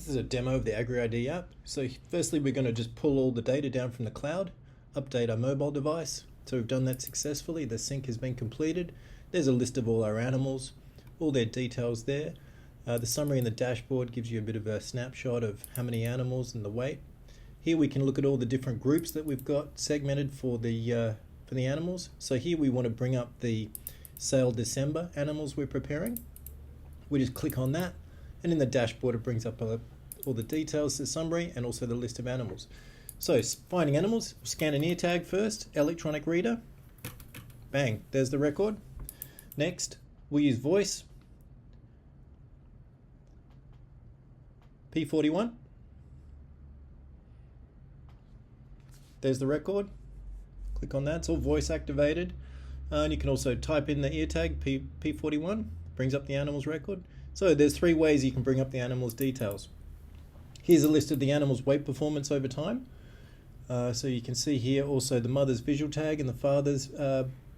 This is a demo of the AgriEID app. So firstly, we're going to just pull all the data down from the cloud, update our mobile device. So we've done that successfully. The sync has been completed. There's a list of all our animals, all their details there. The summary in the dashboard gives you a bit of a snapshot of how many animals and the weight. Here we can look at all the different groups that we've got segmented for the animals. So here we want to bring up the sale December animals we're preparing. We just click on that, and in the dashboard it brings up all the details, the summary, and also the list of animals. So finding animals, scan an ear tag first, electronic reader, bang, there's the record. Next, we'll use voice, P41, there's the record. Click on that, it's all voice activated. And you can also type in the ear tag, P41, brings up the animal's record. So there's 3 ways you can bring up the animal's details. Here's a list of the animal's weight performance over time. So you can see here also the mother's visual tag and the father's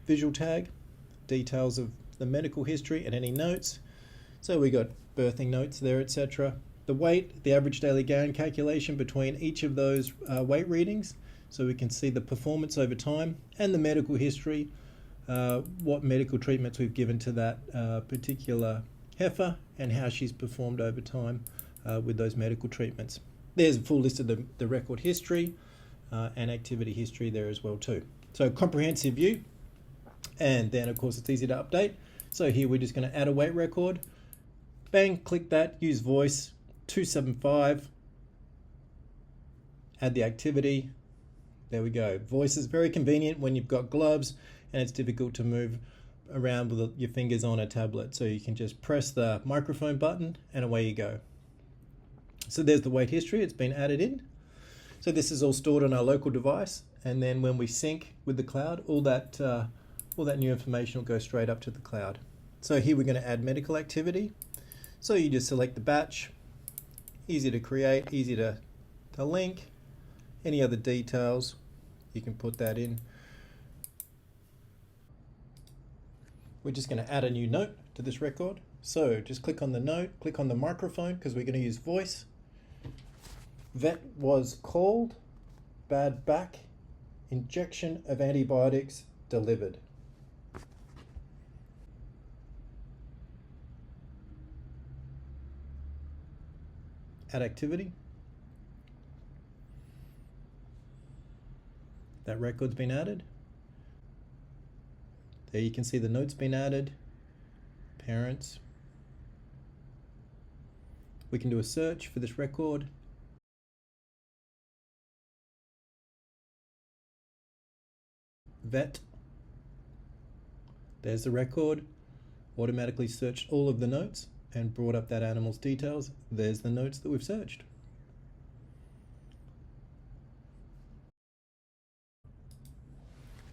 visual tag, details of the medical history and any notes. So we got birthing notes there, etc. The weight, the average daily gain calculation between each of those weight readings. So we can see the performance over time and the medical history, what medical treatments we've given to that particular heifer and how she's performed over time with those medical treatments. There's a full list of the record history and activity history there as well too. So comprehensive view, and then of course it's easy to update. So here we're just going to add a weight record. Bang, click that, use voice, 275, add the activity. There we go. Voice is very convenient when you've got gloves and it's difficult to move around with your fingers on a tablet. So you can just press the microphone button and away you go. So there's the weight history, it's been added in. So this is all stored on our local device, and then when we sync with the cloud, all that new information will go straight up to the cloud. So here we're going to add medical activity. So you just select the batch, easy to create, easy to link. Any other details, you can put that in. We're just going to add a new note to this record. So just click on the note, click on the microphone because we're going to use voice. Vet was called, bad back, injection of antibiotics delivered. Add activity. That record's been added. There you can see the notes been added. Parents. We can do a search for this record. Vet. There's the record. Automatically searched all of the notes and brought up that animal's details. There's the notes that we've searched.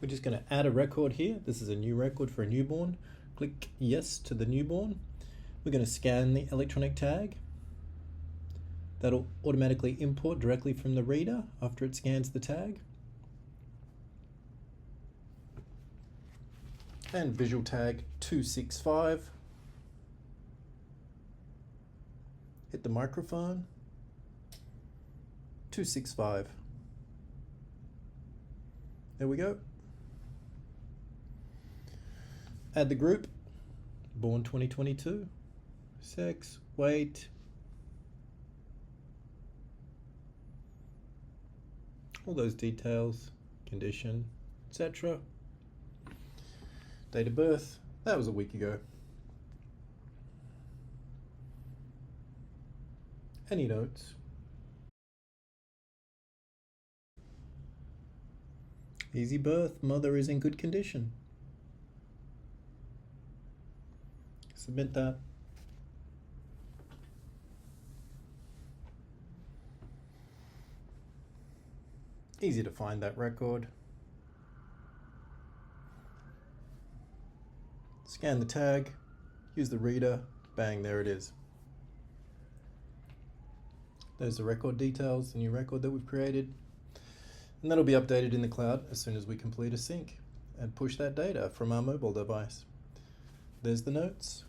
We're just going to add a record here. This is a new record for a newborn. Click yes to the newborn. We're going to scan the electronic tag. That'll automatically import directly from the reader after it scans the tag. And visual tag 265. Hit the microphone. 265. There we go. Add the group, born 2022, sex, weight, all those details, condition, etc. Date of birth, that was a week ago. Any notes? Easy birth, mother is in good condition. Submit that. Easy to find that record. Scan the tag, use the reader, bang, there it is. There's the record details, the new record that we've created. And that'll be updated in the cloud as soon as we complete a sync and push that data from our mobile device. There's the notes.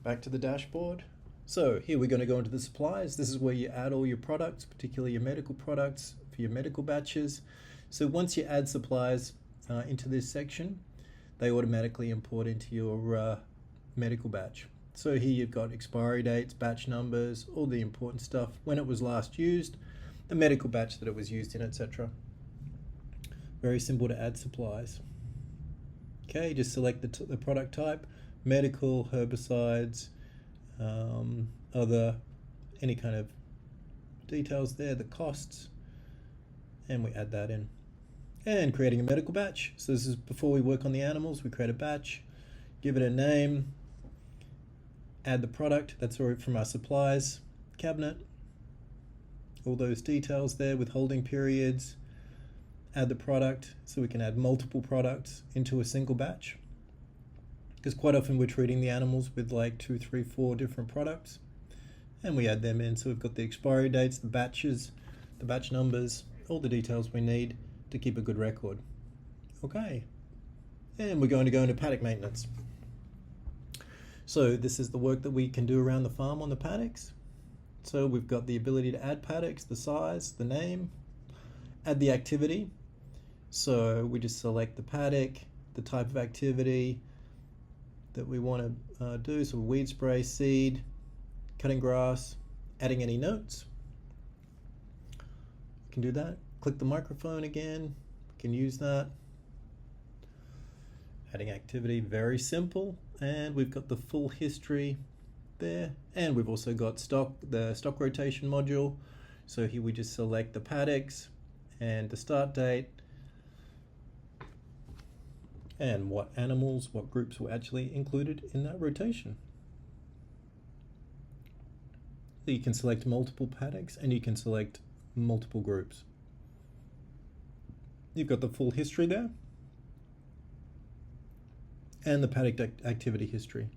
Back to the dashboard, So here we're going to go into the supplies. This is where you add all your products, particularly your medical products for your medical batches. So once you add supplies into this section, they automatically import into your medical batch. So here you've got expiry dates, batch numbers, all the important stuff, when it was last used, the medical batch that it was used in, etc. Very simple to add supplies. Okay, just select the product type, medical, herbicides, any kind of details there, the costs, and we add that in. And creating a medical batch. So this is before we work on the animals, we create a batch, give it a name, add the product, that's already from our supplies cabinet, all those details there, withholding periods, add the product, so we can add multiple products into a single batch. Because quite often we're treating the animals with like 2, 3, 4 different products, and we add them in. So we've got the expiry dates, the batches, the batch numbers, all the details we need to keep a good record. Okay, and we're going to go into paddock maintenance. So this is the work that we can do around the farm on the paddocks. So we've got the ability to add paddocks, the size, the name, add the activity. So we just select the paddock, the type of activity that we want to do. So weed spray, seed, cutting grass, adding any notes. You can do that. Click the microphone again, we can use that. Adding activity, very simple. And we've got the full history there. And we've also got the stock rotation module. So here we just select the paddocks and the start date and what animals, what groups were actually included in that rotation. So you can select multiple paddocks and you can select multiple groups. You've got the full history there and the paddock activity history.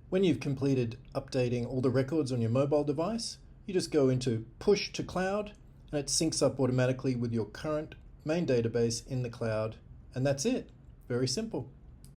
When you've completed updating all the records on your mobile device, you just go into push to cloud and it syncs up automatically with your current main database in the cloud, and that's it. Very simple.